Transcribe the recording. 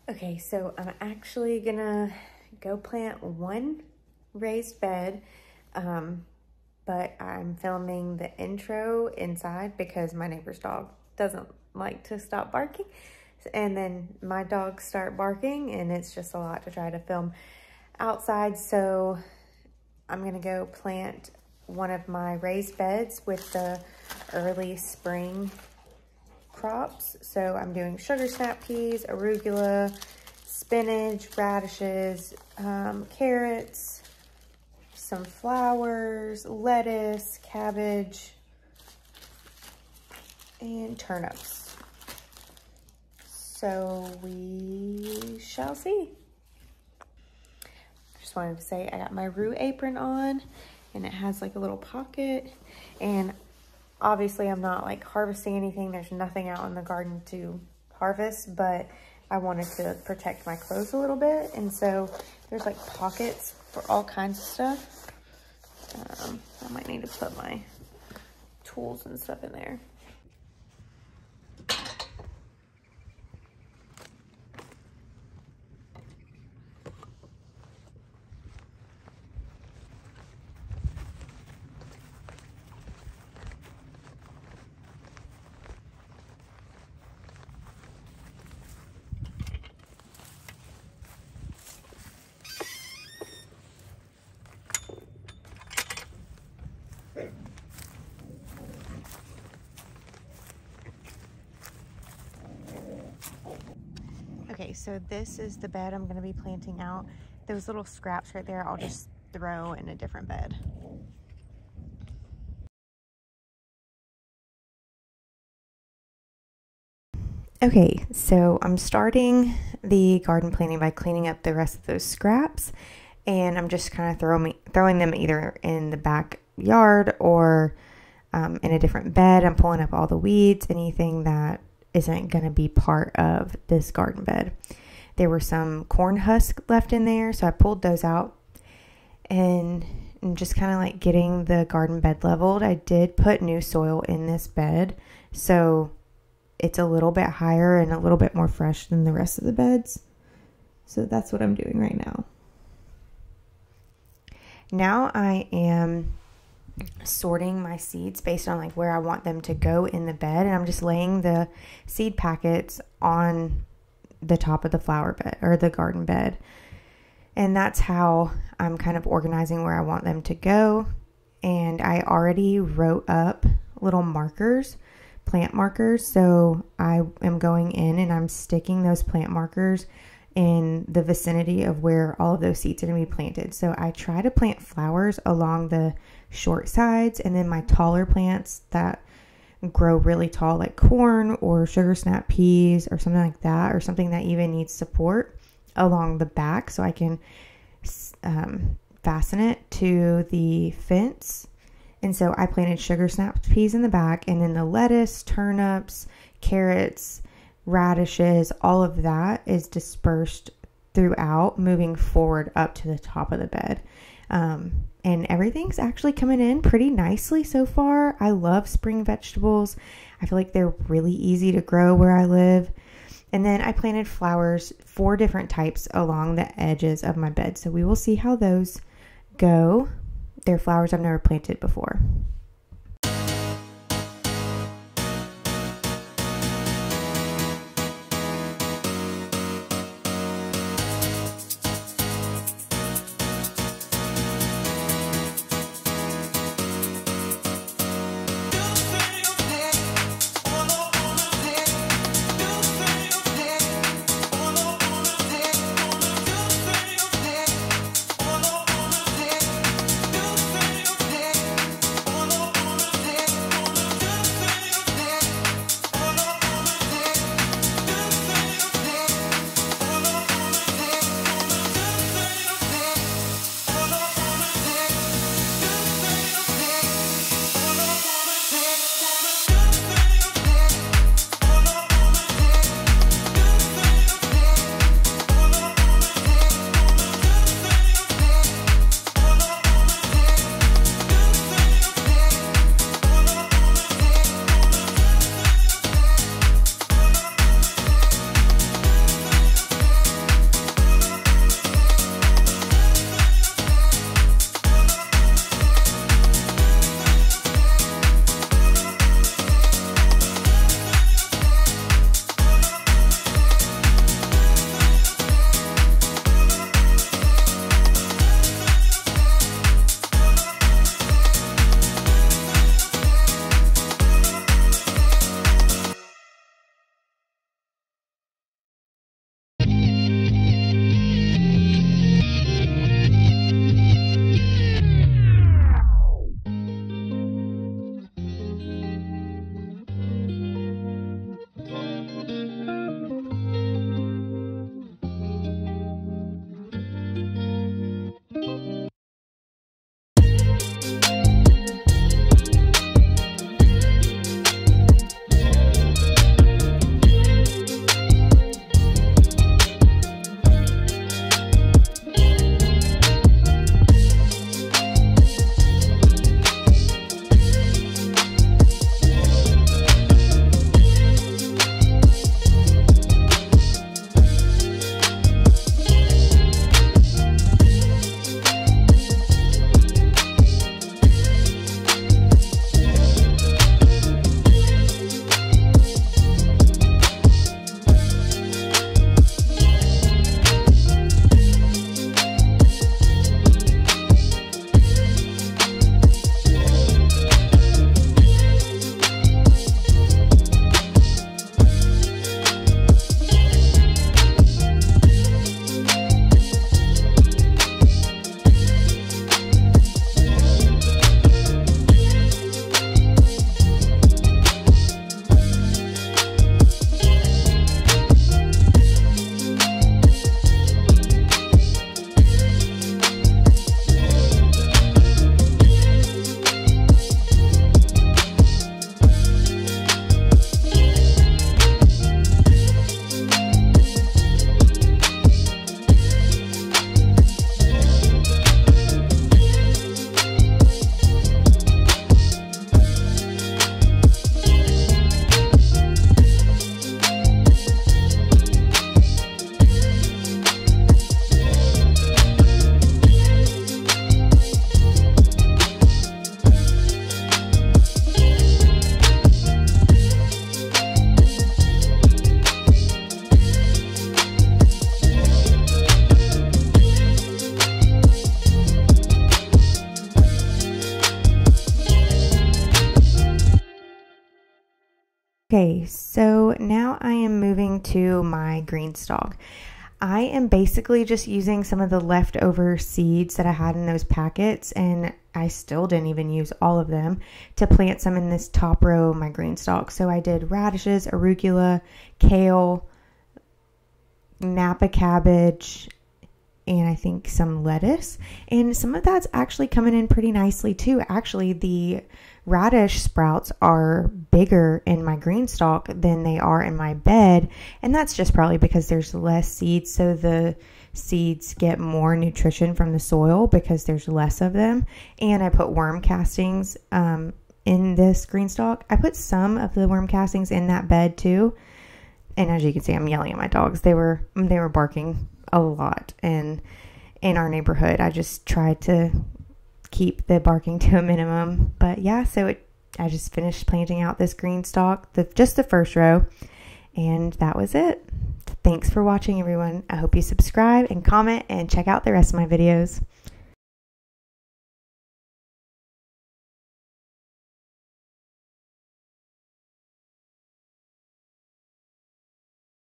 Okay, so I'm actually gonna go plant one raised bed, but I'm filming the intro inside because my neighbor's dog doesn't like to stop barking. And then my dogs start barking and it's just a lot to try to film outside. So I'm gonna go plant one of my raised beds with the early spring crops. So I'm doing sugar snap peas, arugula, spinach, radishes, carrots, some flowers, lettuce, cabbage, and turnips. So we shall see. I just wanted to say I got my Rue apron on and it has like a little pocket, and obviously I'm not like harvesting anything. There's nothing out in the garden to harvest, but I wanted to protect my clothes a little bit. And so there's like pockets for all kinds of stuff. I might need to put my tools and stuff in there. Okay, so this is the bed I'm going to be planting out. Those little scraps right there, I'll just throw in a different bed. Okay, so I'm starting the garden planting by cleaning up the rest of those scraps, and I'm just kind of throwing them either in the backyard or in a different bed. I'm pulling up all the weeds, anything that isn't going to be part of this garden bed. There were some corn husks left in there, so I pulled those out and just kind of like getting the garden bed leveled. I did put new soil in this bed, so it's a little bit higher and a little bit more fresh than the rest of the beds. So that's what I'm doing right now. Now I am sorting my seeds based on like where I want them to go in the bed, and I'm just laying the seed packets on the top of the flower bed or the garden bed, and that's how I'm kind of organizing where I want them to go. And I already wrote up little markers, plant markers, so I am going in and I'm sticking those plant markers in the vicinity of where all of those seeds are going to be planted. So I try to plant flowers along the short sides, and then my taller plants that grow really tall like corn or sugar snap peas or something like that, or something that even needs support, along the back so I can fasten it to the fence. And so I planted sugar snap peas in the back, and then the lettuce, turnips, carrots, radishes, all of that is dispersed throughout, moving forward up to the top of the bed. And everything's actually coming in pretty nicely so far. I love spring vegetables. I feel like they're really easy to grow where I live. And then I planted flowers, 4 different types, along the edges of my bed. So we will see how those go. They're flowers I've never planted before. Okay, so now I am moving to my green stalk. I am basically just using some of the leftover seeds that I had in those packets, and I still didn't even use all of them, to plant some in this top row of my green stalk. So I did radishes, arugula, kale, Napa cabbage, and I think some lettuce. And some of that's actually coming in pretty nicely too. Actually, the radish sprouts are bigger in my green stalk than they are in my bed, and that's just probably because there's less seeds, so the seeds get more nutrition from the soil because there's less of them. And I put worm castings in this green stalk. I put some of the worm castings in that bed too, and as you can see, I'm yelling at my dogs. They were barking a lot, and in our neighborhood I just tried to keep the barking to a minimum. But yeah, so I just finished planting out this green stalk, just the first row, and that was it. Thanks for watching, everyone. I hope you subscribe and comment and check out the rest of my videos.